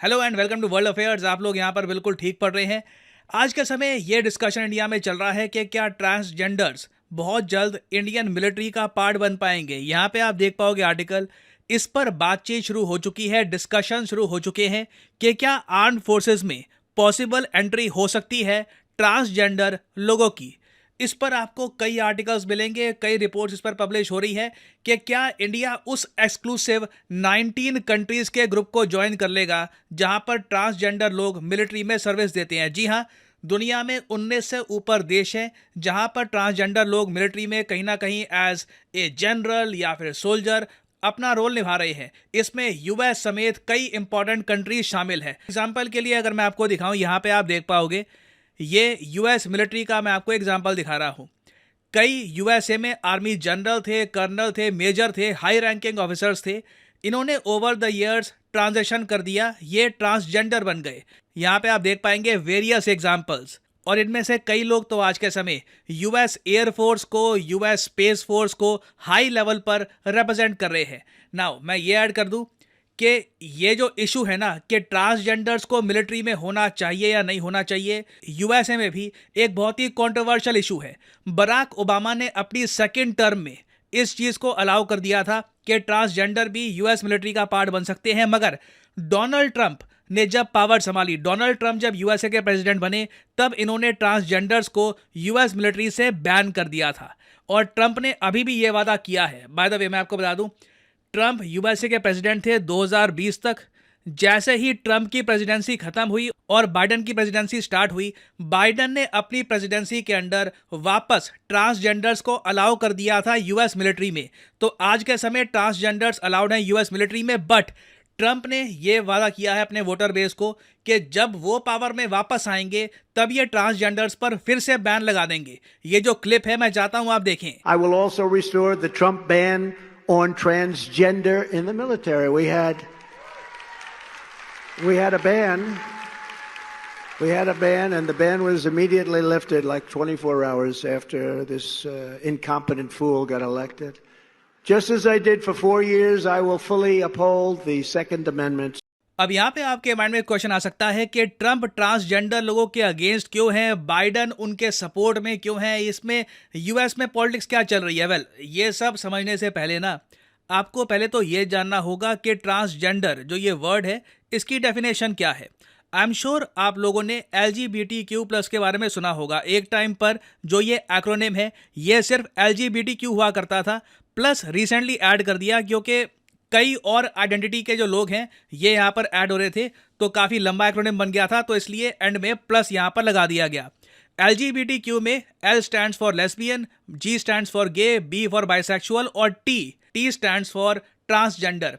Hello and welcome to world affairs. आप लोग यहाँ पर बिल्कुल ठीक पढ़ रहे हैं। आज के समय ये डिस्कशन इंडिया में चल रहा है कि क्या ट्रांसजेंडर्स बहुत जल्द इंडियन मिलिट्री का पार्ट बन पाएंगे। यहाँ पे आप देख पाओगे आर्टिकल, इस पर बातचीत शुरू हो चुकी है, डिस्कशन शुरू हो चुके हैं कि क्या आर्म्ड फोर्सेस में पॉसिबल एंट्री हो सकती है ट्रांसजेंडर लोगों की। इस पर आपको कई आर्टिकल्स मिलेंगे, कई रिपोर्ट्स इस पर पब्लिश हो रही है कि क्या इंडिया उस एक्सक्लूसिव 19 कंट्रीज के ग्रुप को ज्वाइन कर लेगा जहां पर ट्रांसजेंडर लोग मिलिट्री में सर्विस देते हैं। जी हां, दुनिया में 19 से ऊपर देश हैं जहां पर ट्रांसजेंडर लोग मिलिट्री में कहीं ना कहीं एज ए जनरल या फिर सोल्जर अपना रोल निभा रहे हैं। इसमें यूएस समेत कई इंपॉर्टेंट कंट्रीज शामिल है। एग्जाम्पल के लिए अगर मैं आपको दिखाऊं, यहाँ पे आप देख पाओगे ये यूएस मिलिट्री का मैं आपको एग्जांपल दिखा रहा हूं। कई यूएसए में आर्मी जनरल थे, कर्नल थे, मेजर थे, हाई रैंकिंग ऑफिसर्स थे। इन्होंने ओवर द इयर्स ट्रांजिशन कर दिया, ये ट्रांसजेंडर बन गए। यहाँ पे आप देख पाएंगे वेरियस एग्जांपल्स, और इनमें से कई लोग तो आज के समय यूएस एयरफोर्स को, यूएस स्पेस फोर्स को हाई लेवल पर रिप्रेजेंट कर रहे हैं। नाउ मैं ये ऐड कर दूं कि ये जो इशू है ना कि ट्रांसजेंडर्स को मिलिट्री में होना चाहिए या नहीं होना चाहिए, यूएसए में भी एक बहुत ही कंट्रोवर्शियल इशू है। बराक ओबामा ने अपनी सेकेंड टर्म में इस चीज़ को अलाउ कर दिया था कि ट्रांसजेंडर भी यूएस मिलिट्री का पार्ट बन सकते हैं, मगर डोनाल्ड ट्रंप ने जब पावर संभाली, डोनाल्ड ट्रंप जब यूएसए के प्रेसिडेंट बने, तब इन्होंने ट्रांसजेंडर्स को यूएस मिलिट्री से बैन कर दिया था। और ट्रंप ने अभी भी ये वादा किया है। बाय द वे मैं आपको बता दूं, ट्रंप यूएसए के प्रेसिडेंट थे 2020 तक। जैसे ही ट्रंप की प्रेसिडेंसी खत्म हुई और बाइडन की प्रेसिडेंसी स्टार्ट हुई, बाइडन ने अपनी प्रेसिडेंसी के अंडर वापस ट्रांसजेंडर्स को अलाउ कर दिया था यूएस मिलिट्री में। तो आज के समय ट्रांसजेंडर्स अलाउड हैं यूएस मिलिट्री में, बट ट्रंप ने यह वादा किया है अपने वोटर बेस को कि जब वो पावर में वापस आएंगे तब ये ट्रांसजेंडर्स पर फिर से बैन लगा देंगे। ये जो क्लिप है मैं चाहता हूं आप देखें। I will also restore the Trump ban on transgender in the military. We had a ban. We had a ban, and the ban was immediately lifted like 24 hours after this incompetent fool got elected. Just as I did for 4 years, I will fully uphold the Second Amendment. अब यहाँ पे आपके mind में question आ सकता है कि Trump transgender लोगों के अगेंस्ट क्यों हैं, बाइडन उनके सपोर्ट में क्यों है, इसमें यूएस में पॉलिटिक्स क्या चल रही है। वेल, ये सब समझने से पहले ना आपको पहले तो ये जानना होगा कि ट्रांसजेंडर जो ये वर्ड है इसकी डेफिनेशन क्या है। आई एम श्योर आप लोगों ने LGBTQ+ के बारे में सुना होगा। एक टाइम पर जो ये एक्रोनिम है ये सिर्फ LGBTQ हुआ करता था, प्लस रिसेंटली ऐड कर दिया क्योंकि कई और आइडेंटिटी के जो लोग हैं ये यहाँ पर ऐड हो रहे थे, तो काफ़ी लंबा एक्रोनिम बन गया था, तो इसलिए एंड में प्लस यहाँ पर लगा दिया गया। LGBTQ में L stands for lesbian, G stands for gay, B for bisexual और T stands for transgender.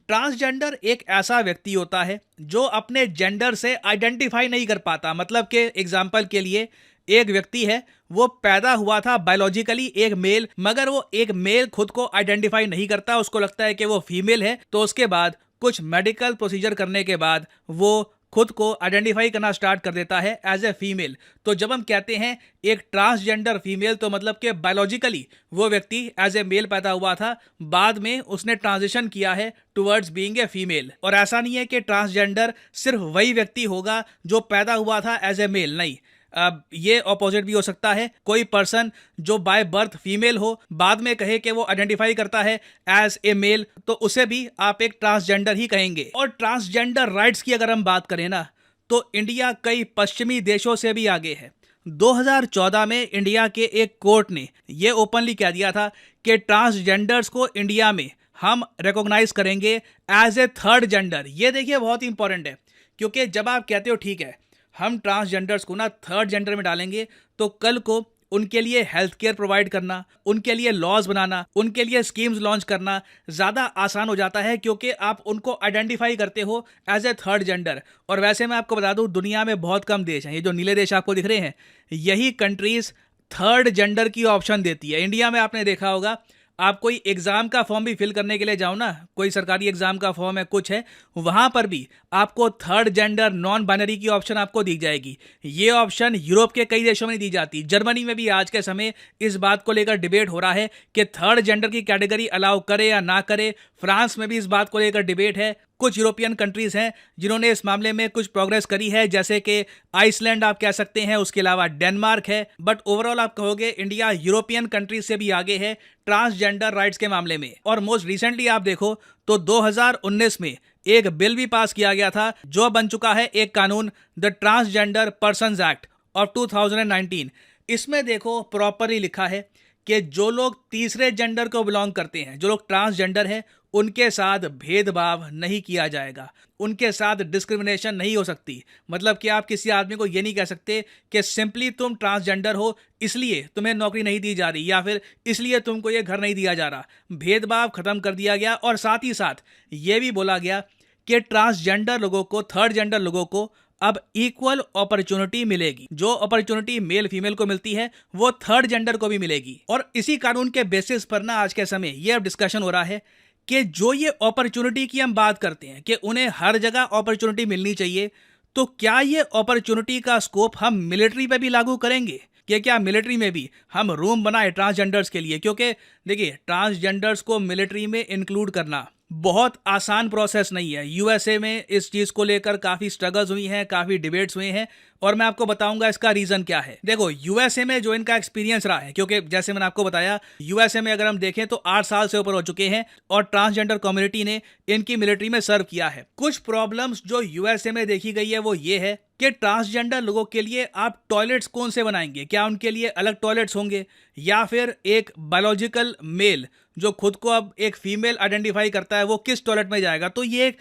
Transgender एक ऐसा व्यक्ति होता है जो अपने जेंडर से आइडेंटिफाई नहीं कर पाता। मतलब कि एग्जाम्पल के लिए एक व्यक्ति है, वो पैदा हुआ था बायोलॉजिकली एक मेल, मगर वो एक मेल खुद को आइडेंटिफाई नहीं करता, उसको लगता है कि वो फीमेल है। तो उसके बाद कुछ मेडिकल प्रोसीजर करने के बाद वो खुद को आइडेंटिफाई करना स्टार्ट कर देता है एज ए फीमेल। तो जब हम कहते हैं एक ट्रांसजेंडर फीमेल, तो मतलब कि बायोलॉजिकली वो व्यक्ति एज ए मेल पैदा हुआ था, बाद में उसने ट्रांजिशन किया है टुवर्ड्स बीइंग ए फीमेल। और ऐसा नहीं है कि ट्रांसजेंडर सिर्फ वही व्यक्ति होगा जो पैदा हुआ था एज ए मेल, नहीं। अब ये ऑपोजिट भी हो सकता है। कोई पर्सन जो बाय बर्थ फीमेल हो, बाद में कहे कि वो आइडेंटिफाई करता है एज ए मेल, तो उसे भी आप एक ट्रांसजेंडर ही कहेंगे। और ट्रांसजेंडर राइट्स की अगर हम बात करें ना, तो इंडिया कई पश्चिमी देशों से भी आगे है। 2014 में इंडिया के एक कोर्ट ने ये ओपनली कह दिया था कि ट्रांसजेंडर्स को इंडिया में हम रिकॉग्नाइज करेंगे एज ए थर्ड जेंडर। ये देखिए बहुत ही इंपॉर्टेंट है, क्योंकि जब आप कहते हो ठीक है हम ट्रांसजेंडर्स को ना थर्ड जेंडर में डालेंगे, तो कल को उनके लिए हेल्थ केयर प्रोवाइड करना, उनके लिए लॉज बनाना, उनके लिए स्कीम्स लॉन्च करना ज़्यादा आसान हो जाता है, क्योंकि आप उनको आइडेंटिफाई करते हो एज ए थर्ड जेंडर। और वैसे मैं आपको बता दूं, दुनिया में बहुत कम देश हैं, ये जो नीले देश आपको दिख रहे हैं, यही कंट्रीज थर्ड जेंडर की ऑप्शन देती है। इंडिया में आपने देखा होगा, आप कोई एग्ज़ाम का फॉर्म भी फिल करने के लिए जाओ ना, कोई सरकारी एग्ज़ाम का फॉर्म है, कुछ है, वहाँ पर भी आपको थर्ड जेंडर नॉन बाइनरी की ऑप्शन आपको दी जाएगी। ये ऑप्शन यूरोप के कई देशों में नहीं दी जाती। जर्मनी में भी आज के समय इस बात को लेकर डिबेट हो रहा है कि थर्ड जेंडर की कैटेगरी अलाउ करे या ना करे। फ्रांस में भी इस बात को लेकर डिबेट है। कुछ यूरोपियन कंट्रीज हैं जिन्होंने इस मामले में कुछ प्रोग्रेस करी है, जैसे कि आइसलैंड आप कह सकते हैं, उसके अलावा डेनमार्क है। बट ओवरऑल आप कहोगे इंडिया यूरोपियन कंट्रीज से भी आगे है ट्रांसजेंडर राइट्स के मामले में। और मोस्ट रिसेंटली आप देखो तो 2019 में एक बिल भी पास किया गया था जो बन चुका है एक कानून, the transgender persons act of 2019। इसमें देखो प्रॉपरली लिखा है कि जो लोग तीसरे जेंडर को बिलोंग करते हैं, जो लोग ट्रांसजेंडर हैं, उनके साथ भेदभाव नहीं किया जाएगा, उनके साथ डिस्क्रिमिनेशन नहीं हो सकती। मतलब कि आप किसी आदमी को ये नहीं कह सकते कि सिंपली तुम ट्रांसजेंडर हो इसलिए तुम्हें नौकरी नहीं दी जा रही या फिर इसलिए तुमको ये घर नहीं दिया जा रहा। भेदभाव खत्म कर दिया गया। और साथ ही साथ ये भी बोला गया कि ट्रांसजेंडर लोगों को, थर्ड जेंडर लोगों को अब इक्वल अपॉर्चुनिटी मिलेगी। जो अपॉर्चुनिटी मेल फीमेल को मिलती है वो थर्ड जेंडर को भी मिलेगी। और इसी कानून के बेसिस पर ना आज के समय ये अब डिस्कशन हो रहा है कि जो ये अपॉर्चुनिटी की हम बात करते हैं कि उन्हें हर जगह अपॉर्चुनिटी मिलनी चाहिए, तो क्या ये अपॉर्चुनिटी का स्कोप हम मिलिट्री पे भी लागू करेंगे कि क्या मिलिट्री में भी हम रूम बनाए ट्रांसजेंडर्स के लिए? क्योंकि देखिए ट्रांसजेंडर्स को मिलिट्री में इंक्लूड करना बहुत आसान प्रोसेस नहीं है। यूएसए में इस चीज़ को लेकर काफ़ी स्ट्रगल्स हुई हैं, काफ़ी डिबेट्स हुए हैं और मैं आपको बताऊंगा इसका रीज़न क्या है। देखो यूएसए में जो इनका एक्सपीरियंस रहा है, क्योंकि जैसे मैंने आपको बताया यूएसए में अगर हम देखें तो 8 साल से ऊपर हो चुके हैं और ट्रांसजेंडर कम्युनिटी ने इनकी मिलिट्री में सर्व किया है। कुछ प्रॉब्लम्स जो यूएसए में देखी गई है वो ये है कि ट्रांसजेंडर लोगों के लिए आप टॉयलेट्स कौन से बनाएंगे? क्या उनके लिए अलग टॉयलेट्स होंगे या फिर एक बायोलॉजिकल मेल जो खुद को अब एक फीमेल आइडेंटिफाई करता है वो किस टॉयलेट में जाएगा? तो ये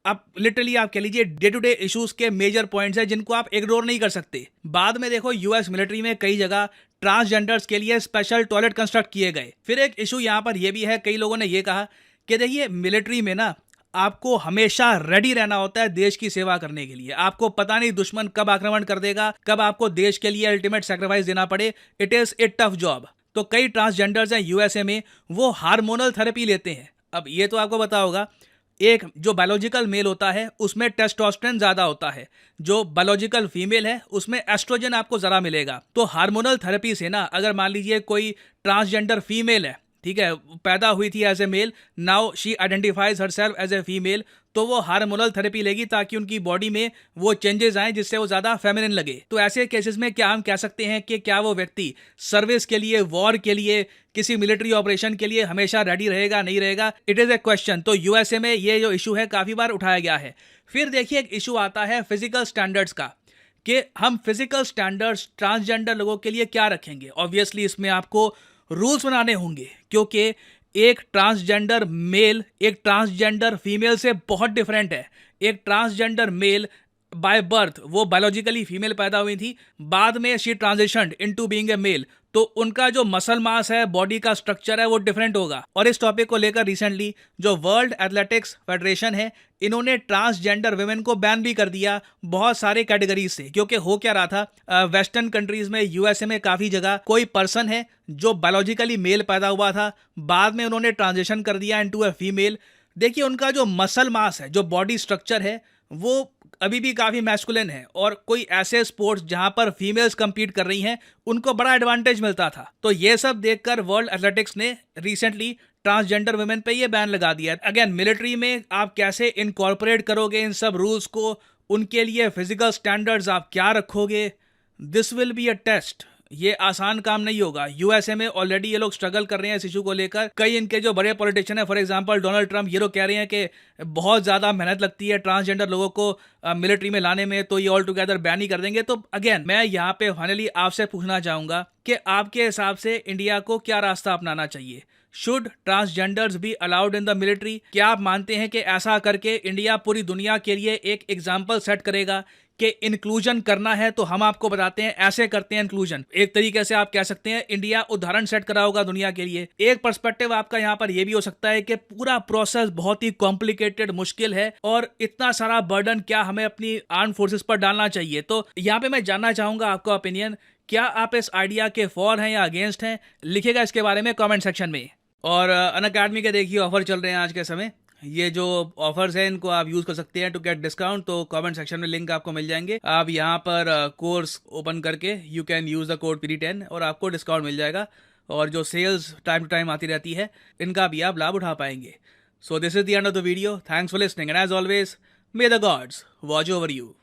अब लिटरली आप कह लीजिए डे टू डे इश्यूज के मेजर पॉइंट्स हैं जिनको आप इग्नोर नहीं कर सकते। बाद में देखो यूएस मिलिट्री में कई जगह ट्रांसजेंडर्स के लिए स्पेशल टॉयलेट कंस्ट्रक्ट किए गए। फिर एक इशू यहाँ पर यह भी है, कई लोगों ने यह कहा कि देखिए मिलिट्री में ना आपको हमेशा रेडी रहना होता है देश की सेवा करने के लिए। आपको पता नहीं दुश्मन कब आक्रमण कर देगा, कब आपको देश के लिए अल्टीमेट सैक्रिफाइस देना पड़े। It is a tough job. तो कई ट्रांसजेंडर्स हैं यूएसए में वो हार्मोनल थेरेपी लेते हैं। अब ये तो आपको पता होगा एक जो बायोलॉजिकल मेल होता है उसमें टेस्टोस्टेरोन ज्यादा होता है, जो बायोलॉजिकल फीमेल है उसमें एस्ट्रोजन आपको जरा मिलेगा। तो हार्मोनल थेरेपी से ना अगर मान लीजिए कोई ट्रांसजेंडर फीमेल है, ठीक है, पैदा हुई थी as a male, now she identifies herself as a female, तो वो हार्मोनल थेरेपी लेगी ताकि उनकी बॉडी में वो चेंजेस आए जिससे वो ज्यादा फेमिनिन लगे। तो ऐसे केसेस में क्या हम कह सकते हैं कि क्या वो व्यक्ति सर्विस के लिए, वॉर के लिए, किसी मिलिट्री ऑपरेशन के लिए हमेशा रेडी रहेगा, नहीं रहेगा? It is a question. तो यूएसए में ये जो इशू है काफी बार उठाया गया है। फिर देखिए एक इशू आता है फिजिकल स्टैंडर्ड्स का कि हम फिजिकल स्टैंडर्ड्स ट्रांसजेंडर लोगों के लिए क्या रखेंगे। ऑब्वियसली इसमें आपको रूल्स बनाने होंगे क्योंकि एक ट्रांसजेंडर मेल एक ट्रांसजेंडर फीमेल से बहुत डिफरेंट है। एक ट्रांसजेंडर मेल बाय बर्थ वो बायोलॉजिकली फीमेल पैदा हुई थी, बाद में she transitioned into being a male, तो उनका जो मसल मास है, बॉडी का स्ट्रक्चर है वो डिफरेंट होगा। और इस टॉपिक को लेकर रिसेंटली जो वर्ल्ड एथलेटिक्स फेडरेशन है इन्होंने ट्रांसजेंडर वुमेन को बैन भी कर दिया बहुत सारे कैटेगरीज से। क्योंकि हो क्या रहा था, वेस्टर्न कंट्रीज में, यूएसए में काफी जगह कोई पर्सन है जो बायोलॉजिकली मेल पैदा हुआ था, बाद में उन्होंने ट्रांजिशन कर दिया इनटू ए फीमेल। देखिए उनका जो मसल मास है, जो बॉडी स्ट्रक्चर है वो अभी भी काफी मैस्कुलिन है और कोई ऐसे स्पोर्ट्स जहां पर फीमेल्स कंपीट कर रही हैं उनको बड़ा एडवांटेज मिलता था। तो ये सब देखकर वर्ल्ड एथलेटिक्स ने रिसेंटली ट्रांसजेंडर वुमेन पे ये बैन लगा दिया। अगेन मिलिट्री में आप कैसे इनकॉर्पोरेट करोगे इन सब रूल्स को, उनके लिए फिजिकल स्टैंडर्ड्स आप क्या रखोगे, this will be a test. ये आसान काम नहीं होगा। यूएसए में ऑलरेडी ये लोग स्ट्रगल कर रहे हैं इस इशू को लेकर। कई इनके जो बड़े पॉलिटिशियन है, फॉर एग्जांपल डोनाल्ड ट्रंप, ये लोग कह रहे हैं कि बहुत ज़्यादा मेहनत लगती है ट्रांसजेंडर लोगों को मिलिट्री में लाने में, तो ये ऑल टुगेदर बैन ही कर देंगे। तो अगेन मैं यहाँ पे फाइनली आपसे पूछना चाहूँगा कि आपके हिसाब से इंडिया को क्या रास्ता अपनाना चाहिए? Should transgenders be allowed in the military? क्या आप मानते हैं कि ऐसा करके इंडिया पूरी दुनिया के लिए एक एग्जाम्पल सेट करेगा कि इंक्लूजन करना है तो हम आपको बताते हैं ऐसे करते हैं इंक्लूजन? एक तरीके से आप कह सकते हैं इंडिया उदाहरण सेट करा होगा दुनिया के लिए। एक पर्सपेक्टिव आपका यहाँ पर यह भी हो सकता है कि पूरा प्रोसेस बहुत ही कॉम्प्लिकेटेड, मुश्किल है और इतना सारा बर्डन क्या हमें अपनी आर्म फोर्सेस पर डालना चाहिए? तो यहाँ पे मैं जानना चाहूंगा आपका ओपिनियन। क्या आप इस आइडिया के फॉर हैं या अगेंस्ट हैं? लिखेगा इसके बारे में कॉमेंट सेक्शन में। और अनअकैडमी के देखिए ऑफर चल रहे हैं आज के समय। ये जो ऑफर्स हैं इनको आप यूज कर सकते हैं टू गेट डिस्काउंट। तो कमेंट सेक्शन में लिंक आपको मिल जाएंगे। आप यहाँ पर कोर्स ओपन करके you can use the code PD10 और आपको डिस्काउंट मिल जाएगा। और जो सेल्स टाइम टू टाइम आती रहती है इनका भी आप लाभ उठा पाएंगे। So this is the end of the video. Thanks for listening, and as always, may the gods watch over you.